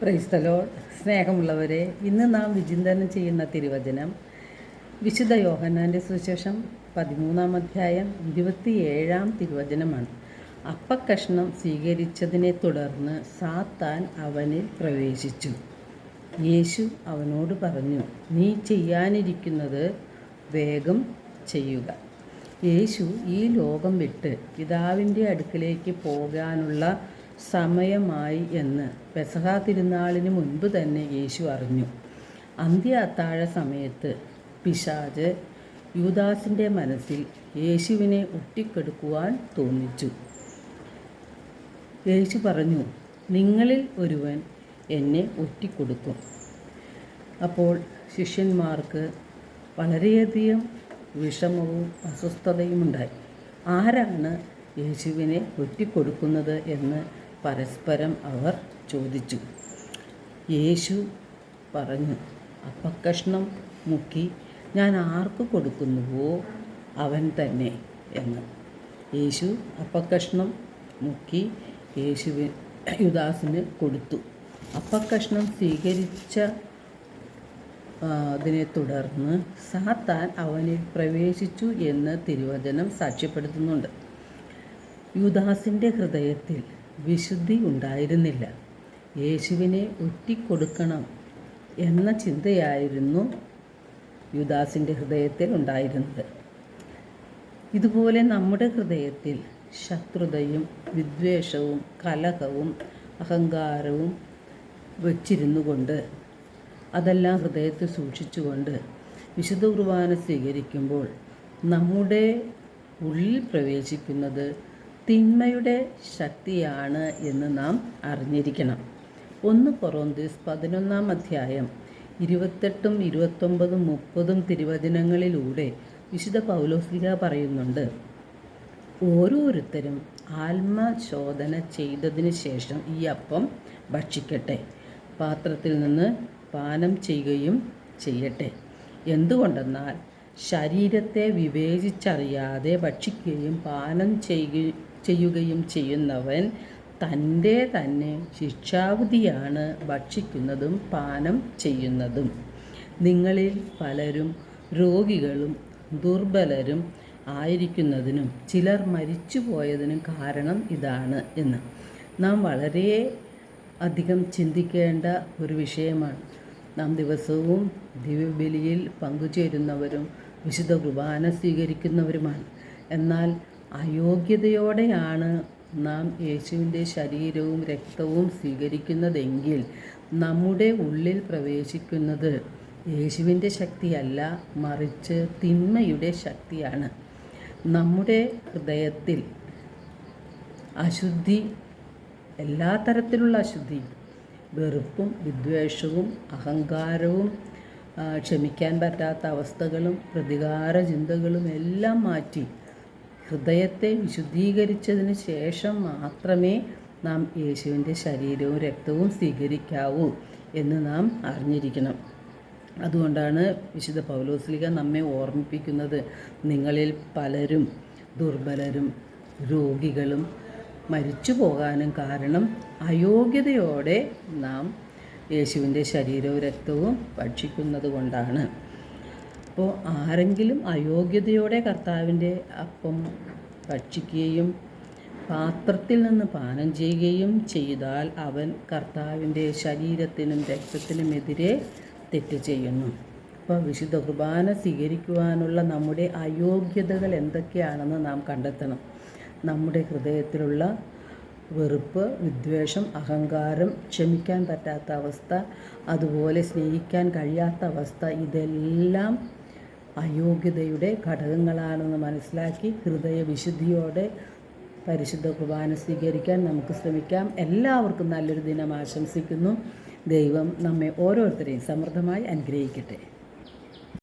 Praise the Lord. സ്നേഹമുള്ളവരെ, ഇന്ന് നാം വിചിന്തനം ചെയ്യുന്ന തിരുവചനം വിശുദ്ധ യോഹന്നാൻ്റെ സുവിശേഷം 13-ാം അധ്യായം 27-ാം തിരുവചനമാണ്. അപ്പക്കഷ്ണം സ്വീകരിച്ചതിനെ തുടർന്ന് സാത്താൻ അവനിൽ പ്രവേശിച്ചു. യേശു അവനോട് പറഞ്ഞു, നീ ചെയ്യാനിരിക്കുന്നത് വേഗം ചെയ്യുക. യേശു ഈ ലോകം വിട്ട് പിതാവിൻ്റെ അടുക്കിലേക്ക് പോകാനുള്ള സമയമായി എന്ന് പെസഹ തിരുനാളിന് മുൻപ് തന്നെ യേശു അറിഞ്ഞു. അന്ത്യ അത്താഴ സമയത്ത് പിശാച് യൂദാസിൻ്റെ മനസ്സിൽ യേശുവിനെ ഒറ്റിക്കെടുക്കുവാൻ തോന്നിച്ചു. യേശു പറഞ്ഞു, നിങ്ങളിൽ ഒരുവൻ എന്നെ ഒറ്റിക്കൊടുക്കും. അപ്പോൾ ശിഷ്യന്മാർക്ക് വളരെയധികം വിഷമവും അസ്വസ്ഥതയും ഉണ്ടായി. ആരാണ് യേശുവിനെ ഒറ്റിക്കൊടുക്കുന്നത് എന്ന് പരസ്പരം അവർ ചോദിച്ചു. യേശു പറഞ്ഞു, അപ്പക്കഷ്ണം മുക്കി ഞാൻ ആർക്ക് കൊടുക്കുന്നുവോ അവൻ തന്നെ എന്ന്. യേശു അപ്പക്കഷ്ണം മുക്കി യൂദാസിന് കൊടുത്തു. അപ്പക്കഷ്ണം സ്വീകരിച്ച അതിനെ തുടർന്ന് സാത്താൻ അവനിൽ പ്രവേശിച്ചു എന്ന് തിരുവചനം സാക്ഷ്യപ്പെടുത്തുന്നുണ്ട്. യൂദാസിൻ്റെ ഹൃദയത്തിൽ വിശുദ്ധി ഉണ്ടായിരുന്നില്ല. യേശുവിനെ ഒറ്റിക്കൊടുക്കണം എന്ന ചിന്തയായിരുന്നു യൂദാസിൻ്റെ ഹൃദയത്തിൽ ഉണ്ടായിരുന്നത്. ഇതുപോലെ നമ്മുടെ ഹൃദയത്തിൽ ശത്രുതയും വിദ്വേഷവും കലഹവും അഹങ്കാരവും വച്ചിരുന്നു കൊണ്ട്, അതെല്ലാം ഹൃദയത്തിൽ സൂക്ഷിച്ചുകൊണ്ട് വിശുദ്ധ കുർബാന സ്വീകരിക്കുമ്പോൾ നമ്മുടെ ഉള്ളിൽ പ്രവേശിക്കുന്നത് തിന്മയുടെ ശക്തിയാണ് എന്ന് നാം അറിഞ്ഞിരിക്കണം. 1 കൊറിന്ത്യർ 11-ാം അധ്യായം 28, 29, 30 തിരുവചനങ്ങളിലൂടെ വിശുദ്ധ പൗലോസ്ലീഹ പറയുന്നുണ്ട്, ഓരോരുത്തരും ആത്മശോധന ചെയ്തതിന് ശേഷം ഈ അപ്പം ഭക്ഷിക്കട്ടെ, പാത്രത്തിൽ നിന്ന് പാനം ചെയ്യുകയും ചെയ്യട്ടെ. എന്തുകൊണ്ടെന്നാൽ ശരീരത്തെ വിവേചിച്ചറിയാതെ ഭക്ഷിക്കുകയും പാനം ചെയ്യുകയും ചെയ്യുന്നവൻ തൻ്റെ തന്നെ ശിക്ഷാവിധിയാണ് ഭക്ഷിക്കുന്നതും പാനം ചെയ്യുന്നതും. നിങ്ങളിൽ പലരും രോഗികളും ദുർബലരും ആയിരിക്കുന്നതിനും ചിലർ മരിച്ചു പോയതിനും കാരണം ഇതാണ് എന്ന് നാം വളരെ അധികം ചിന്തിക്കേണ്ട ഒരു വിഷയമാണ്. നാം ദിവസവും ദിവ്യബലിയിൽ പങ്കുചേരുന്നവരും വിശുദ്ധ കുർബാന സ്വീകരിക്കുന്നവരുമാണ്. എന്നാൽ അയോഗ്യതയോടെയാണ് നാം യേശുവിൻ്റെ ശരീരവും രക്തവും സ്വീകരിക്കുന്നതെങ്കിൽ നമ്മുടെ ഉള്ളിൽ പ്രവേശിക്കുന്നത് യേശുവിൻ്റെ ശക്തിയല്ല, മറിച്ച് തിന്മയുടെ ശക്തിയാണ്. നമ്മുടെ ഹൃദയത്തിൽ അശുദ്ധി, എല്ലാ തരത്തിലുള്ള അശുദ്ധി, വെറുപ്പും വിദ്വേഷവും അഹങ്കാരവും ക്ഷമിക്കാൻ പറ്റാത്ത അവസ്ഥകളും പ്രതികാര ചിന്തകളും എല്ലാം മാറ്റി ഹൃദയത്തെ വിശുദ്ധീകരിച്ചതിന് ശേഷം മാത്രമേ നാം യേശുവിൻ്റെ ശരീരവും രക്തവും സ്വീകരിക്കാവൂ എന്ന് നാം അറിഞ്ഞിരിക്കണം. അതുകൊണ്ടാണ് വിശുദ്ധ പൗലോസ്ലീഹ നമ്മെ ഓർമ്മിപ്പിക്കുന്നത്, നിങ്ങളിൽ പലരും ദുർബലരും രോഗികളും മരിച്ചു പോകാനും കാരണം അയോഗ്യതയോടെ നാം യേശുവിൻ്റെ ശരീരവും രക്തവും ഭക്ഷിക്കുന്നത് കൊണ്ടാണ്. അപ്പോൾ ആരെങ്കിലും അയോഗ്യതയോടെ കർത്താവിൻ്റെ അപ്പം ഭക്ഷിക്കുകയും പാത്രത്തിൽ നിന്ന് പാനം ചെയ്യുകയും ചെയ്താൽ അവൻ കർത്താവിൻ്റെ ശരീരത്തിനും രക്തത്തിനുമെതിരെ തെറ്റ് ചെയ്യുന്നു. അപ്പോൾ വിശുദ്ധ കുർബാന സ്വീകരിക്കുവാനുള്ള നമ്മുടെ അയോഗ്യതകൾ എന്തൊക്കെയാണെന്ന് നാം കണ്ടെത്തണം. നമ്മുടെ ഹൃദയത്തിലുള്ള വെറുപ്പ്, വിദ്വേഷം, അഹങ്കാരം, ക്ഷമിക്കാൻ പറ്റാത്ത അവസ്ഥ, അതുപോലെ സ്നേഹിക്കാൻ കഴിയാത്ത അവസ്ഥ, ഇതെല്ലാം അയോഗ്യതയുടെ ഘടകങ്ങളാണെന്ന് മനസ്സിലാക്കി ഹൃദയവിശുദ്ധിയോടെ പരിശുദ്ധ കുർബാന സ്വീകരിക്കാൻ നമുക്ക് ശ്രമിക്കാം. എല്ലാവർക്കും നല്ലൊരു ദിനം ആശംസിക്കുന്നു. ദൈവം നമ്മെ ഓരോരുത്തരെയും സമൃദ്ധമായി അനുഗ്രഹിക്കട്ടെ.